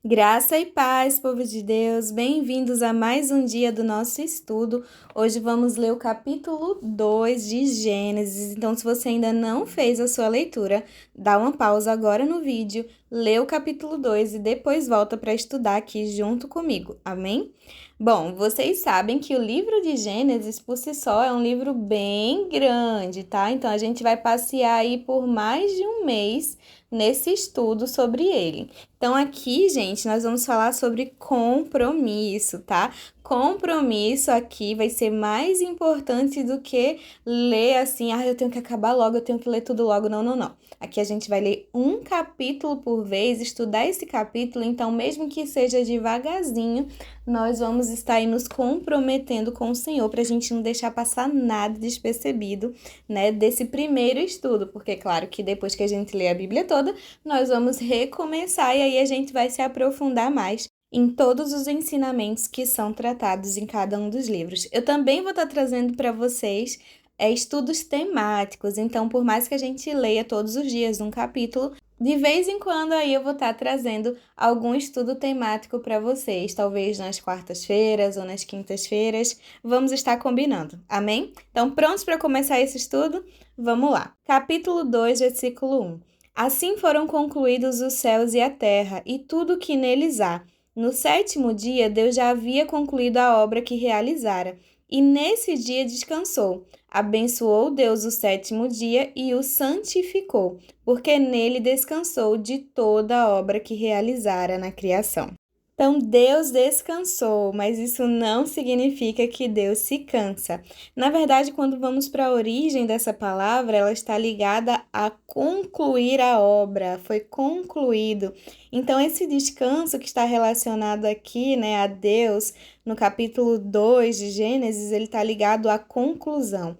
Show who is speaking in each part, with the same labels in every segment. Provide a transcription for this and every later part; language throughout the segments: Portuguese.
Speaker 1: Graça e paz, povo de Deus, bem-vindos a mais um dia do nosso estudo. Hoje vamos ler o capítulo 2 de Gênesis. Então, se você ainda não fez a sua leitura, dá uma pausa agora no vídeo, lê o capítulo 2 e depois volta para estudar aqui junto comigo. Amém? Bom, vocês sabem que o livro de Gênesis por si só é um livro bem grande, tá? Então, a gente vai passear aí por mais de um mês nesse estudo sobre ele. Então, aqui, gente, nós vamos falar sobre compromisso, tá? Compromisso aqui vai ser mais importante do que ler assim, eu tenho que acabar logo, eu tenho que ler tudo logo. Não, não, não. Aqui a gente vai ler um capítulo por vez, estudar esse capítulo, então, mesmo que seja devagarzinho, nós vamos estar aí nos comprometendo com o Senhor para a gente não deixar passar nada despercebido, né, desse primeiro estudo, porque, claro, que depois que a gente lê a Bíblia toda, nós vamos recomeçar e aí a gente vai se aprofundar mais em todos os ensinamentos que são tratados em cada um dos livros. Eu também vou estar trazendo para vocês estudos temáticos, então por mais que a gente leia todos os dias um capítulo, de vez em quando aí eu vou estar trazendo algum estudo temático para vocês, talvez nas quartas-feiras ou nas quintas-feiras, vamos estar combinando, amém? Então prontos para começar esse estudo? Vamos lá. Capítulo 2, versículo 1. Assim foram concluídos os céus e a terra, e tudo o que neles há. No sétimo dia, Deus já havia concluído a obra que realizara, e nesse dia descansou. Abençoou Deus o sétimo dia e o santificou, porque nele descansou de toda a obra que realizara na criação. Então, Deus descansou, mas isso não significa que Deus se cansa. Na verdade, quando vamos para a origem dessa palavra, ela está ligada a concluir a obra, foi concluído. Então, esse descanso que está relacionado aqui, né, a Deus, no capítulo 2 de Gênesis, ele está ligado à conclusão.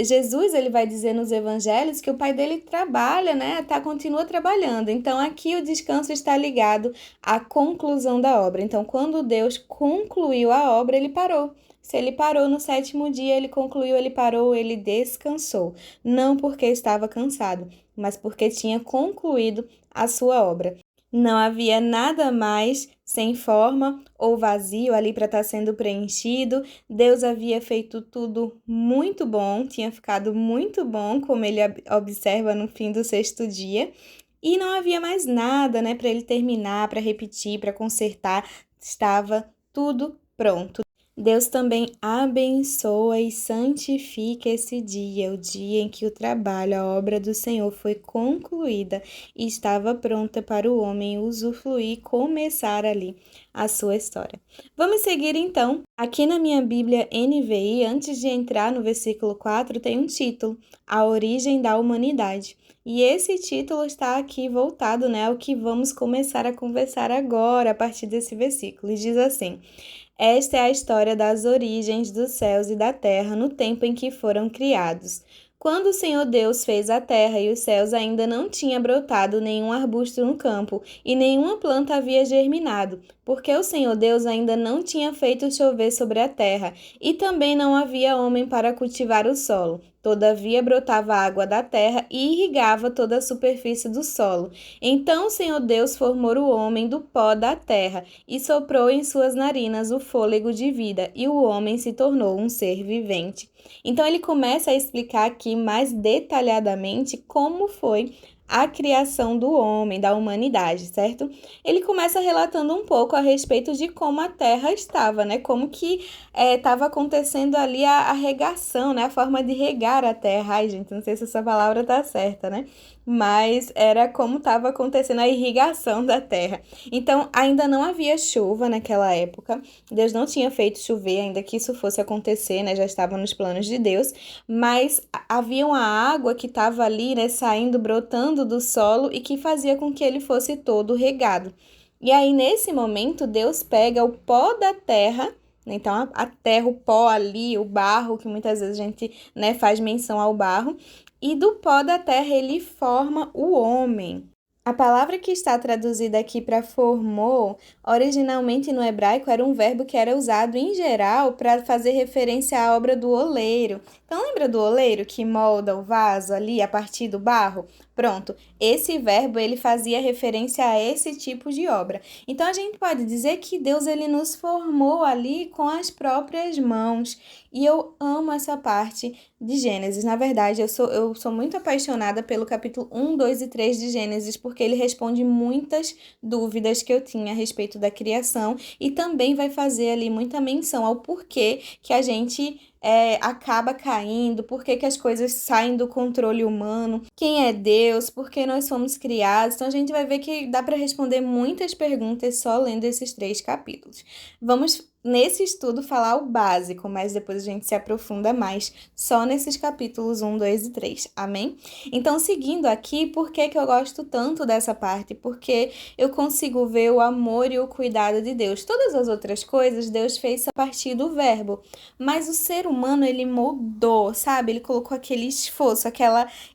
Speaker 1: Jesus, ele vai dizer nos evangelhos que o pai dele trabalha, né, continua trabalhando. Então, aqui o descanso está ligado à conclusão da obra. Então, quando Deus concluiu a obra, ele parou. Se ele parou no sétimo dia, ele concluiu, ele parou, ele descansou. Não porque estava cansado, mas porque tinha concluído a sua obra. Não havia nada mais sem forma ou vazio ali para estar sendo preenchido. Deus havia feito tudo muito bom, tinha ficado muito bom, como ele observa no fim do sexto dia. E não havia mais nada, né, para ele terminar, para repetir, para consertar. Estava tudo pronto. Deus também abençoa e santifica esse dia, o dia em que o trabalho, a obra do Senhor foi concluída e estava pronta para o homem usufruir e começar ali a sua história. Vamos seguir então. Aqui na minha Bíblia NVI, antes de entrar no versículo 4, tem um título: A Origem da Humanidade. E esse título está aqui voltado, né, ao que vamos começar a conversar agora, a partir desse versículo. E diz assim: Esta é a história das origens dos céus e da terra no tempo em que foram criados. Quando o Senhor Deus fez a terra e os céus, ainda não tinha brotado nenhum arbusto no campo, e nenhuma planta havia germinado, porque o Senhor Deus ainda não tinha feito chover sobre a terra, e também não havia homem para cultivar o solo. Todavia brotava água da terra e irrigava toda a superfície do solo. Então o Senhor Deus formou o homem do pó da terra e soprou em suas narinas o fôlego de vida, e o homem se tornou um ser vivente. Então ele começa a explicar aqui mais detalhadamente como foi a criação do homem, da humanidade, certo? Ele começa relatando um pouco a respeito de como a terra estava, né? Como que estava acontecendo ali a regação, né? A forma de regar a terra. Ai, gente, não sei se essa palavra tá certa, né? Mas era como estava acontecendo a irrigação da terra. Então, ainda não havia chuva naquela época. Deus não tinha feito chover, ainda que isso fosse acontecer, né? Já estava nos planos de Deus. Mas havia uma água que estava ali, né? Saindo, brotando do solo e que fazia com que ele fosse todo regado. E aí, nesse momento, Deus pega o pó da terra, né? Então a terra, o pó ali, o barro, que muitas vezes a gente, né, faz menção ao barro, e do pó da terra ele forma o homem. A palavra que está traduzida aqui para formou, originalmente no hebraico era um verbo que era usado em geral para fazer referência à obra do oleiro. Então lembra do oleiro que molda o vaso ali a partir do barro? Pronto, esse verbo ele fazia referência a esse tipo de obra. Então a gente pode dizer que Deus ele nos formou ali com as próprias mãos. E eu amo essa parte de Gênesis. Na verdade, eu sou muito apaixonada pelo capítulo 1, 2 e 3 de Gênesis, porque ele responde muitas dúvidas que eu tinha a respeito da criação e também vai fazer ali muita menção ao porquê que a gente acaba caindo, por que que as coisas saem do controle humano, quem é Deus, por que nós fomos criados. Então a gente vai ver que dá para responder muitas perguntas só lendo esses 3 capítulos. Vamos nesse estudo falar o básico, mas depois a gente se aprofunda mais só nesses capítulos 1, 2 e 3. Amém? Então, seguindo aqui, por que que eu gosto tanto dessa parte? Porque eu consigo ver o amor e o cuidado de Deus. Todas as outras coisas Deus fez a partir do verbo, mas o ser humano ele moldou, sabe? Ele colocou aquele esforço,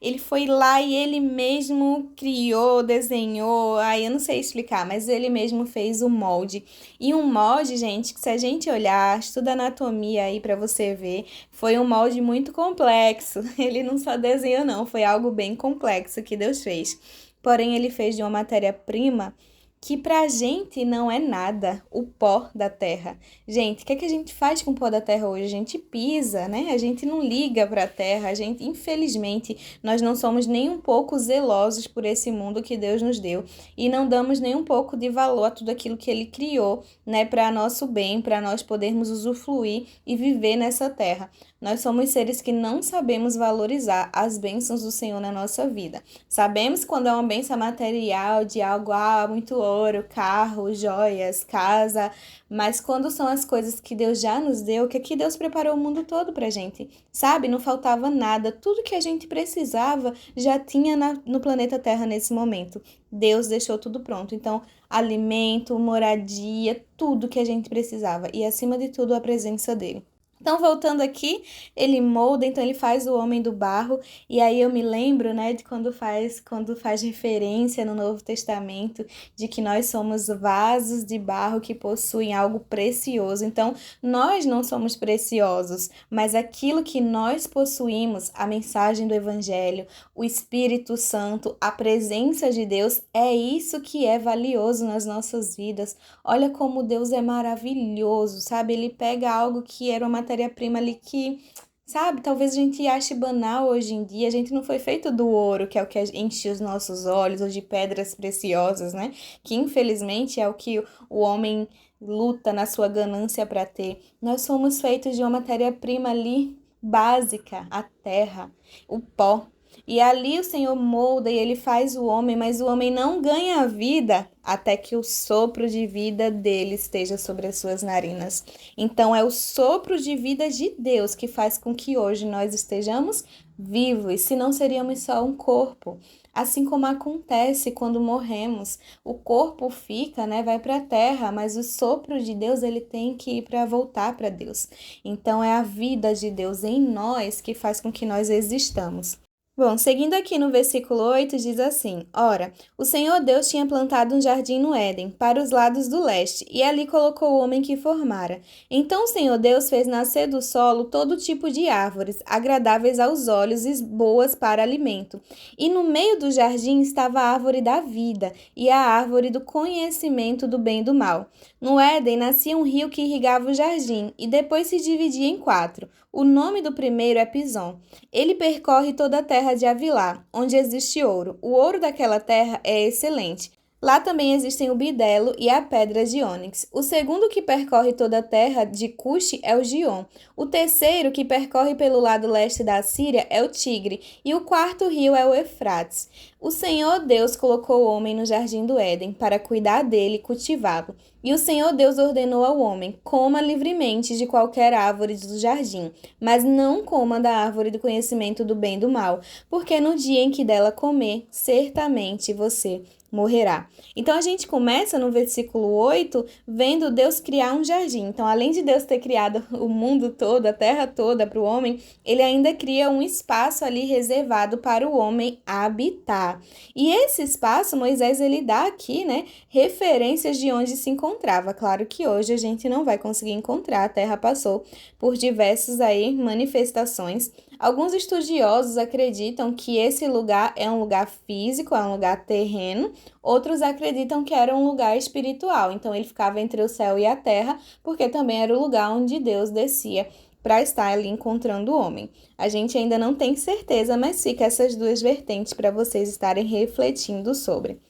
Speaker 1: ele foi lá e ele mesmo criou, desenhou, aí eu não sei explicar, mas ele mesmo fez o molde. E um molde, gente, que se a gente olhar, estuda anatomia aí para você ver, foi um molde muito complexo. Ele não só desenhou, não, foi algo bem complexo que Deus fez. Porém, ele fez de uma matéria-prima que pra gente não é nada, o pó da terra. Gente, o que é que a gente faz com o pó da terra hoje? A gente pisa, né? A gente não liga pra terra, a gente, infelizmente, nós não somos nem um pouco zelosos por esse mundo que Deus nos deu e não damos nem um pouco de valor a tudo aquilo que Ele criou, né, para nosso bem, para nós podermos usufruir e viver nessa terra. Nós somos seres que não sabemos valorizar as bênçãos do Senhor na nossa vida. Sabemos quando é uma bênção material de algo, muito ouro, carro, joias, casa, mas quando são as coisas que Deus já nos deu, que aqui Deus preparou o mundo todo pra gente, sabe? Não faltava nada, tudo que a gente precisava já tinha no planeta Terra nesse momento. Deus deixou tudo pronto, então alimento, moradia, tudo que a gente precisava e acima de tudo a presença dele. Então, voltando aqui, ele molda, então ele faz o homem do barro, e aí eu me lembro, né, de quando faz referência no Novo Testamento, de que nós somos vasos de barro que possuem algo precioso. Então, nós não somos preciosos, mas aquilo que nós possuímos, a mensagem do Evangelho, o Espírito Santo, a presença de Deus, é isso que é valioso nas nossas vidas. Olha como Deus é maravilhoso, sabe? Ele pega algo que era uma matéria-prima ali que, sabe, talvez a gente ache banal hoje em dia. A gente não foi feito do ouro, que é o que enche os nossos olhos, ou de pedras preciosas, né? Que infelizmente é o que o homem luta na sua ganância para ter. Nós somos feitos de uma matéria-prima ali básica, a terra, o pó. E ali o Senhor molda e ele faz o homem, mas o homem não ganha vida até que o sopro de vida dele esteja sobre as suas narinas. Então é o sopro de vida de Deus que faz com que hoje nós estejamos vivos, senão seríamos só um corpo. Assim como acontece quando morremos, o corpo fica, né, vai para a terra, mas o sopro de Deus ele tem que ir para voltar para Deus. Então é a vida de Deus em nós que faz com que nós existamos. Bom, seguindo aqui no versículo 8, diz assim: Ora, o Senhor Deus tinha plantado um jardim no Éden, para os lados do leste, e ali colocou o homem que formara. Então o Senhor Deus fez nascer do solo todo tipo de árvores, agradáveis aos olhos e boas para alimento. E no meio do jardim estava a árvore da vida e a árvore do conhecimento do bem e do mal. No Éden nascia um rio que irrigava o jardim, e depois se dividia em 4. O nome do primeiro é Pison. Ele percorre toda a terra de Havilá, onde existe ouro. O ouro daquela terra é excelente. Lá também existem o bidelo e a pedra de ônix. O segundo que percorre toda a terra de Cuxi é o Gion. O terceiro que percorre pelo lado leste da Síria é o Tigre. E o quarto rio é o Eufrates. O Senhor Deus colocou o homem no jardim do Éden para cuidar dele e cultivá-lo. E o Senhor Deus ordenou ao homem: coma livremente de qualquer árvore do jardim, mas não coma da árvore do conhecimento do bem e do mal, porque no dia em que dela comer, certamente você morrerá. Então a gente começa no versículo 8 vendo Deus criar um jardim. Então, além de Deus ter criado o mundo todo, a terra toda para o homem, ele ainda cria um espaço ali reservado para o homem habitar. E esse espaço, Moisés ele dá aqui, né, referências de onde se encontrava. Claro que hoje a gente não vai conseguir encontrar, a terra passou por diversas aí manifestações. Alguns estudiosos acreditam que esse lugar é um lugar físico, é um lugar terreno, outros acreditam que era um lugar espiritual, então ele ficava entre o céu e a terra, porque também era o lugar onde Deus descia para estar ali encontrando o homem. A gente ainda não tem certeza, mas fica essas duas vertentes para vocês estarem refletindo sobre.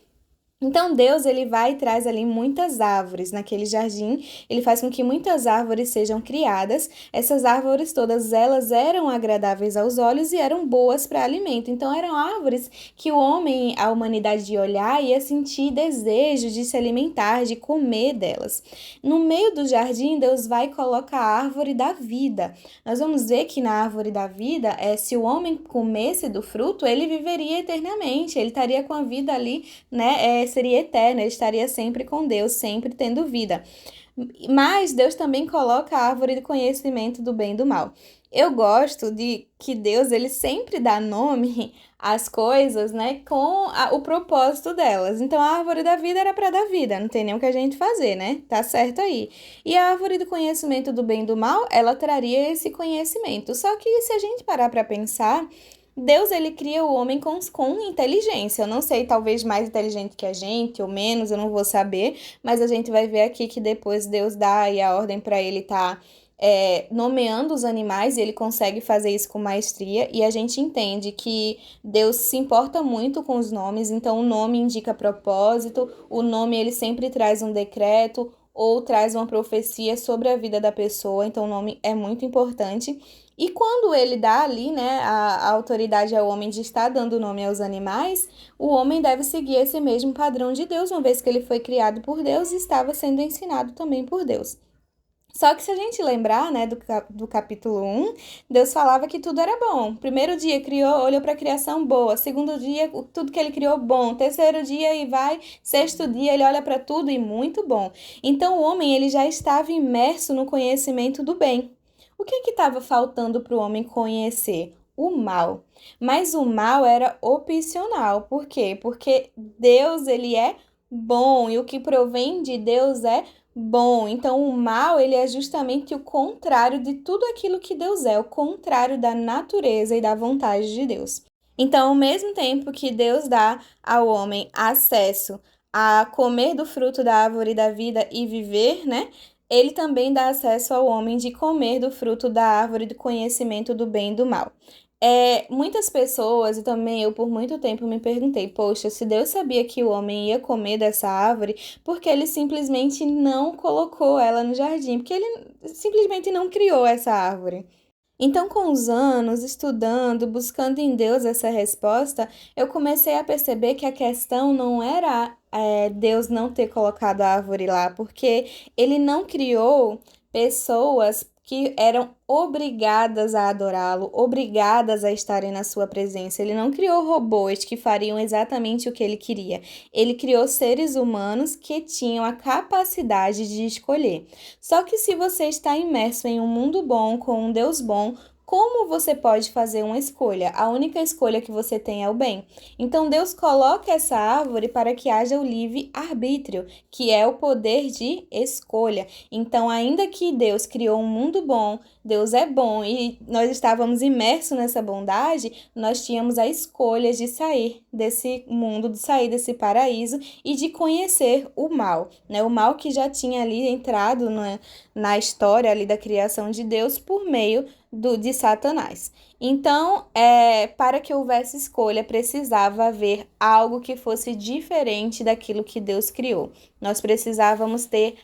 Speaker 1: Então Deus, ele vai e traz ali muitas árvores naquele jardim, ele faz com que muitas árvores sejam criadas. Essas árvores todas, elas eram agradáveis aos olhos e eram boas para alimento. Então eram árvores que o homem, a humanidade ia olhar e ia sentir desejo de se alimentar, de comer delas. No meio do jardim, Deus vai e coloca a árvore da vida. Nós vamos ver que na árvore da vida, se o homem comesse do fruto, ele viveria eternamente, ele estaria com a vida ali, né, seria eterno, ele estaria sempre com Deus, sempre tendo vida. Mas Deus também coloca a árvore do conhecimento do bem e do mal. Eu gosto de que Deus, ele sempre dá nome às coisas, né, com o propósito delas. Então, a árvore da vida era para dar vida, não tem nem o que a gente fazer, né? Tá certo aí. E a árvore do conhecimento do bem e do mal, ela traria esse conhecimento. Só que se a gente parar para pensar, Deus, ele cria o homem com inteligência. Eu não sei, talvez mais inteligente que a gente, ou menos, eu não vou saber, mas a gente vai ver aqui que depois Deus dá aí a ordem para ele estar nomeando os animais e ele consegue fazer isso com maestria. E a gente entende que Deus se importa muito com os nomes, então o nome indica propósito, o nome ele sempre traz um decreto ou traz uma profecia sobre a vida da pessoa, então o nome é muito importante. E quando ele dá ali, né, a autoridade ao homem de estar dando nome aos animais, o homem deve seguir esse mesmo padrão de Deus, uma vez que ele foi criado por Deus e estava sendo ensinado também por Deus. Só que se a gente lembrar, né, do capítulo 1, Deus falava que tudo era bom. Primeiro dia criou, olhou para a criação boa. Segundo dia, tudo que ele criou bom. Terceiro dia e vai. Sexto dia, ele olha para tudo e muito bom. Então o homem, ele já estava imerso no conhecimento do bem. O que estava faltando para o homem conhecer? O mal. Mas o mal era opcional. Por quê? Porque Deus, ele é bom e o que provém de Deus é bom. Então o mal, ele é justamente o contrário de tudo aquilo que Deus é, o contrário da natureza e da vontade de Deus. Então, ao mesmo tempo que Deus dá ao homem acesso a comer do fruto da árvore da vida e viver, né? Ele também dá acesso ao homem de comer do fruto da árvore do conhecimento do bem e do mal. Muitas pessoas, e também eu por muito tempo me perguntei, poxa, se Deus sabia que o homem ia comer dessa árvore, por que ele simplesmente não colocou ela no jardim? Porque ele simplesmente não criou essa árvore. Então, com os anos, estudando, buscando em Deus essa resposta, eu comecei a perceber que a questão não era Deus não ter colocado a árvore lá, porque ele não criou pessoas que eram obrigadas a adorá-lo, obrigadas a estarem na sua presença. Ele não criou robôs que fariam exatamente o que ele queria. Ele criou seres humanos que tinham a capacidade de escolher. Só que se você está imerso em um mundo bom, com um Deus bom, como você pode fazer uma escolha? A única escolha que você tem é o bem. Então Deus coloca essa árvore para que haja o livre-arbítrio, que é o poder de escolha. Então, ainda que Deus criou um mundo bom, Deus é bom e nós estávamos imersos nessa bondade, nós tínhamos a escolha de sair desse mundo, de sair desse paraíso e de conhecer o mal, né? O mal que já tinha ali entrado na história ali da criação de Deus por meio de Satanás. Então, para que houvesse escolha, precisava haver algo que fosse diferente daquilo que Deus criou. Nós precisávamos ter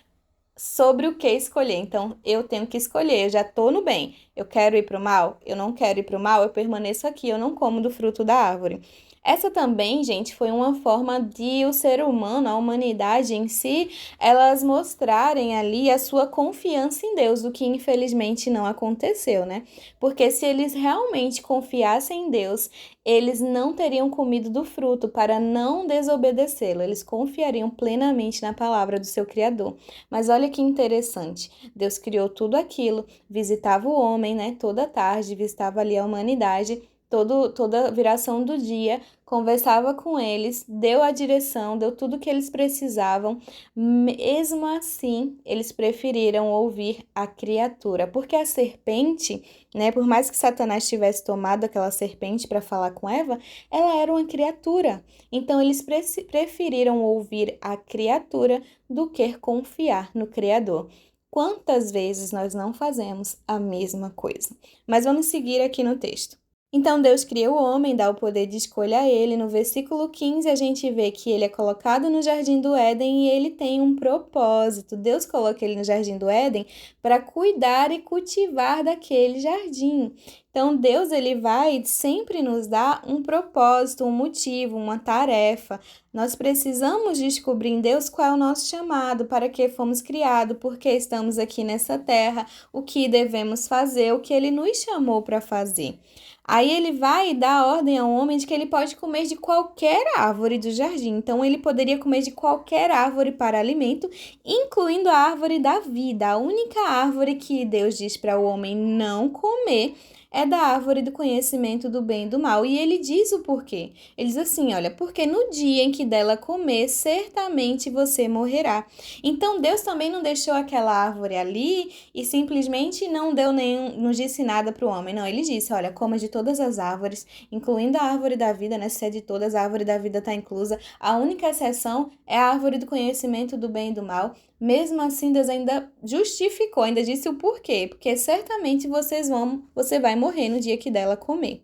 Speaker 1: sobre o que escolher. Então, eu tenho que escolher. Eu já estou no bem. Eu quero ir para o mal? Eu não quero ir para o mal? Eu permaneço aqui. Eu não como do fruto da árvore. Essa também, gente, foi uma forma de o ser humano, a humanidade em si, elas mostrarem ali a sua confiança em Deus, o que infelizmente não aconteceu, né? Porque se eles realmente confiassem em Deus, eles não teriam comido do fruto para não desobedecê-lo. Eles confiariam plenamente na palavra do seu Criador. Mas olha que interessante, Deus criou tudo aquilo, visitava o homem, né, toda tarde, visitava ali a humanidade, toda viração do dia, conversava com eles, deu a direção, deu tudo o que eles precisavam. Mesmo assim, eles preferiram ouvir a criatura, porque a serpente, né, por mais que Satanás tivesse tomado aquela serpente para falar com Eva, ela era uma criatura. Então, eles preferiram ouvir a criatura do que confiar no Criador. Quantas vezes nós não fazemos a mesma coisa? Mas vamos seguir aqui no texto. Então Deus cria o homem, dá o poder de escolha a ele. No versículo 15 a gente vê que ele é colocado no jardim do Éden e ele tem um propósito. Deus coloca ele no jardim do Éden para cuidar e cultivar daquele jardim. Então Deus ele vai sempre nos dar um propósito, um motivo, uma tarefa. Nós precisamos descobrir em Deus qual é o nosso chamado, para que fomos criados, por que estamos aqui nessa terra, o que devemos fazer, o que ele nos chamou para fazer. Aí ele vai dar ordem ao homem de que ele pode comer de qualquer árvore do jardim. Então ele poderia comer de qualquer árvore para alimento, incluindo a árvore da vida. A única árvore que Deus diz para o homem não comer é da árvore do conhecimento do bem e do mal. E ele diz o porquê. Ele diz assim, olha, porque no dia em que dela comer, certamente você morrerá. Então Deus também não deixou aquela árvore ali e simplesmente não não disse nada para o homem. Não, ele disse, olha, coma de todas as árvores, incluindo a árvore da vida, né? Se é de todas, a árvore da vida está inclusa. A única exceção é a árvore do conhecimento do bem e do mal. Mesmo assim, Deus ainda justificou, ainda disse o porquê, porque certamente você vai morrer no dia que dela comer.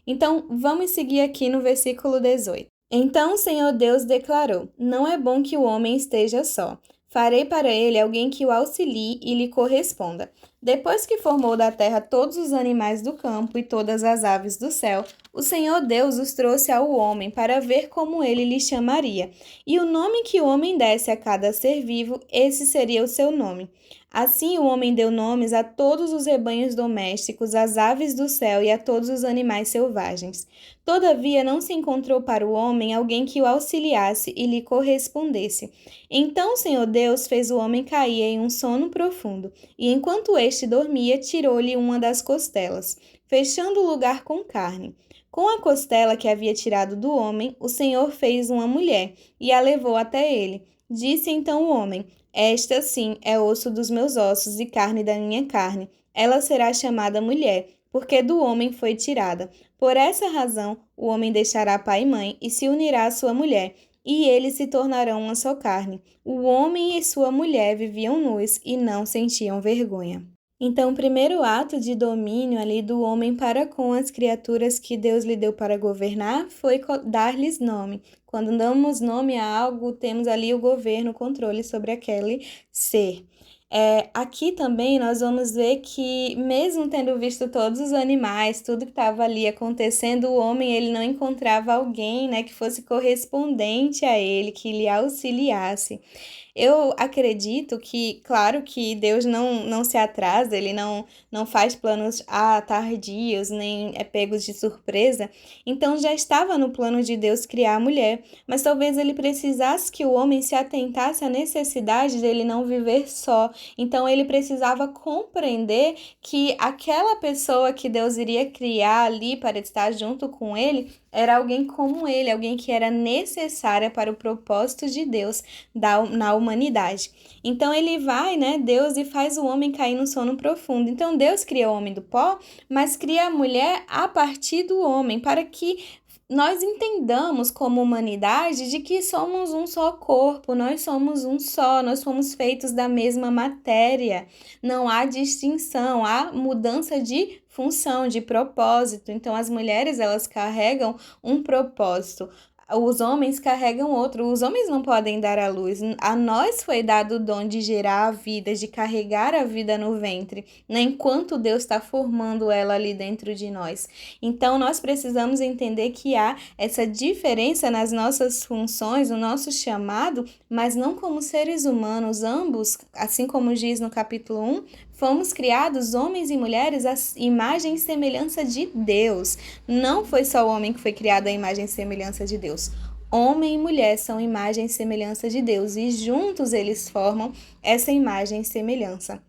Speaker 1: Então, vamos seguir aqui no versículo 18. Então o Senhor Deus declarou: não é bom que o homem esteja só. Farei para ele alguém que o auxilie e lhe corresponda. Depois que formou da terra todos os animais do campo e todas as aves do céu, o Senhor Deus os trouxe ao homem para ver como ele lhe chamaria. E o nome que o homem desse a cada ser vivo, esse seria o seu nome. Assim o homem deu nomes a todos os rebanhos domésticos, às aves do céu e a todos os animais selvagens. Todavia não se encontrou para o homem alguém que o auxiliasse e lhe correspondesse. Então o Senhor Deus fez o homem cair em um sono profundo, e enquanto este dormia, tirou-lhe uma das costelas, fechando o lugar com carne. Com a costela que havia tirado do homem, o Senhor fez uma mulher e a levou até ele. Disse então o homem: esta, sim, é osso dos meus ossos e carne da minha carne. Ela será chamada mulher, porque do homem foi tirada. Por essa razão, o homem deixará pai e mãe e se unirá à sua mulher, e eles se tornarão uma só carne. O homem e sua mulher viviam nus e não sentiam vergonha. Então, o primeiro ato de domínio ali do homem para com as criaturas que Deus lhe deu para governar foi dar-lhes nome. Quando damos nome a algo, temos ali o governo, o controle sobre aquele ser. Aqui também nós vamos ver que, mesmo tendo visto todos os animais, tudo que estava ali acontecendo, o homem ele não encontrava alguém, né, que fosse correspondente a ele, que lhe auxiliasse. Eu acredito que, claro que Deus não se atrasa, ele não faz planos tardios, nem é pegos de surpresa. Então já estava no plano de Deus criar a mulher, mas talvez ele precisasse que o homem se atentasse à necessidade dele não viver só. Então ele precisava compreender que aquela pessoa que Deus iria criar ali para estar junto com ele era alguém como ele, alguém que era necessária para o propósito de Deus na humanidade. Então ele vai, né, Deus, e faz o homem cair no sono profundo. Então Deus cria o homem do pó, mas cria a mulher a partir do homem, para que nós entendamos como humanidade de que somos um só corpo, nós somos um só, nós fomos feitos da mesma matéria, não há distinção, há mudança de função, de propósito. Então as mulheres elas carregam um propósito, os homens carregam outro. Os homens não podem dar à luz. A nós foi dado o dom de gerar a vida, de carregar a vida no ventre, né? Enquanto Deus está formando ela ali dentro de nós. Então, nós precisamos entender que há essa diferença nas nossas funções, no nosso chamado, mas não como seres humanos. Ambos, assim como diz no capítulo 1, fomos criados, homens e mulheres, à imagem e semelhança de Deus. Não foi só o homem que foi criado à imagem e semelhança de Deus. Homem e mulher são imagem e semelhança de Deus e juntos eles formam essa imagem e semelhança.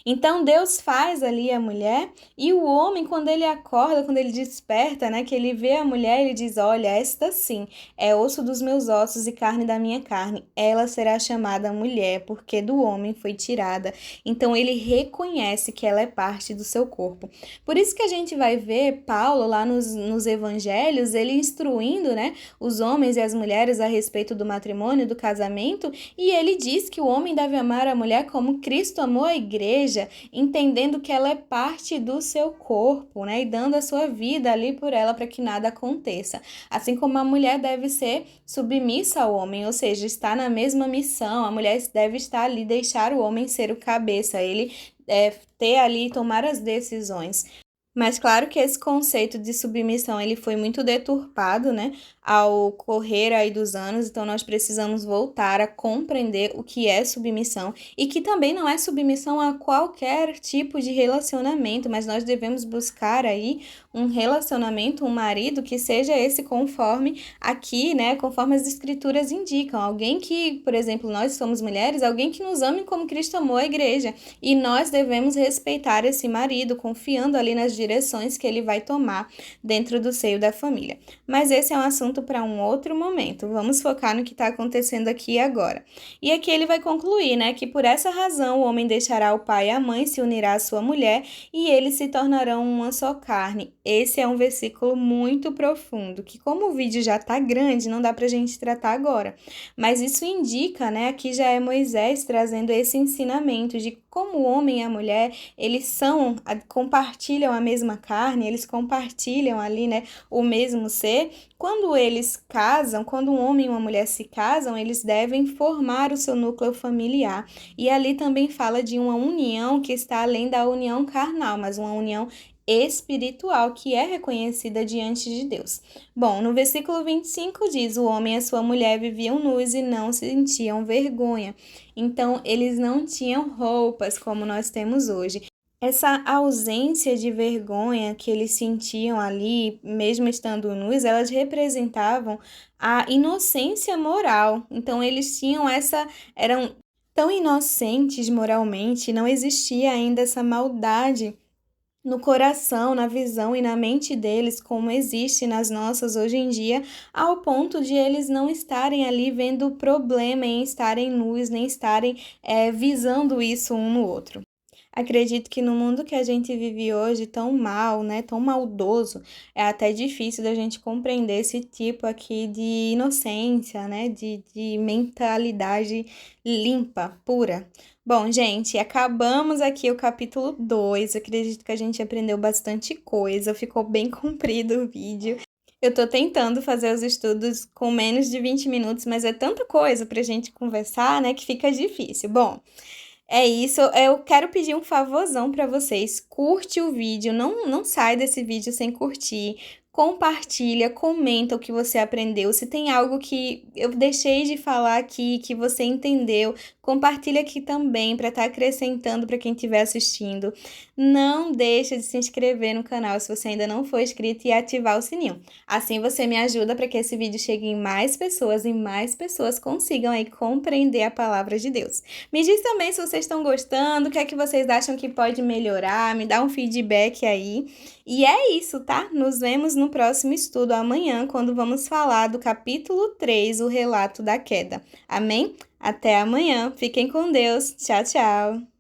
Speaker 1: Então Deus faz ali a mulher e o homem, quando ele acorda, quando ele desperta, né, que ele vê a mulher, ele diz: Olha, esta sim é osso dos meus ossos e carne da minha carne. Ela será chamada mulher, porque do homem foi tirada. Então ele reconhece que ela é parte do seu corpo. Por isso que a gente vai ver Paulo lá nos evangelhos, ele instruindo, né, os homens e as mulheres a respeito do matrimônio, do casamento, e ele diz que o homem deve amar a mulher como Cristo amou a igreja, entendendo que ela é parte do seu corpo, né? E dando a sua vida ali por ela para que nada aconteça. Assim como a mulher deve ser submissa ao homem, ou seja, está na mesma missão, a mulher deve estar ali, deixar o homem ser o cabeça, ele ter ali, tomar as decisões. Mas claro que esse conceito de submissão ele foi muito deturpado, né, ao correr aí dos anos, então nós precisamos voltar a compreender o que é submissão e que também não é submissão a qualquer tipo de relacionamento, mas nós devemos buscar aí um relacionamento, um marido que seja esse conforme aqui, né, conforme as escrituras indicam, alguém que, por exemplo, nós somos mulheres, alguém que nos ame como Cristo amou a igreja, e nós devemos respeitar esse marido, confiando ali nas direções que ele vai tomar dentro do seio da família. Mas esse é um assunto para um outro momento. Vamos focar no que está acontecendo aqui e agora. E aqui ele vai concluir, né, que por essa razão o homem deixará o pai e a mãe, se unirá à sua mulher e eles se tornarão uma só carne. Esse é um versículo muito profundo, que como o vídeo já está grande, não dá para a gente tratar agora. Mas isso indica, né, aqui já é Moisés trazendo esse ensinamento de como o homem e a mulher, eles compartilham a mesma carne, eles compartilham ali, né, o mesmo ser. Quando eles casam, quando um homem e uma mulher se casam, eles devem formar o seu núcleo familiar. E ali também fala de uma união que está além da união carnal, mas uma união espiritual que é reconhecida diante de Deus. Bom, no versículo 25 diz: o homem e a sua mulher viviam nus e não sentiam vergonha. Então, eles não tinham roupas como nós temos hoje. Essa ausência de vergonha que eles sentiam ali, mesmo estando nus, elas representavam a inocência moral. Então, eles tinham eram tão inocentes moralmente, não existia ainda essa maldade no coração, na visão e na mente deles, como existe nas nossas hoje em dia, ao ponto de eles não estarem ali vendo problema em estarem nus, nem estarem visando isso um no outro. Acredito que no mundo que a gente vive hoje, tão mal, né, tão maldoso, é até difícil da gente compreender esse tipo aqui de inocência, né, de mentalidade limpa, pura. Bom, gente, acabamos aqui o capítulo 2. Acredito que a gente aprendeu bastante coisa, ficou bem comprido o vídeo. Eu tô tentando fazer os estudos com menos de 20 minutos, mas é tanta coisa pra gente conversar, né, que fica difícil. Bom, é isso, eu quero pedir um favorzão para vocês. Curte o vídeo, não sai desse vídeo sem curtir. Compartilha, comenta o que você aprendeu. Se tem algo que eu deixei de falar aqui, que você entendeu, compartilha aqui também para estar acrescentando para quem estiver assistindo. Não deixa de se inscrever no canal se você ainda não for inscrito e ativar o sininho. Assim você me ajuda para que esse vídeo chegue em mais pessoas e mais pessoas consigam aí compreender a palavra de Deus. Me diz também se vocês estão gostando, o que é que vocês acham que pode melhorar, me dá um feedback aí. E é isso, tá? Nos vemos no próximo estudo amanhã, quando vamos falar do capítulo 3, o relato da queda. Amém? Até amanhã. Fiquem com Deus. Tchau, tchau.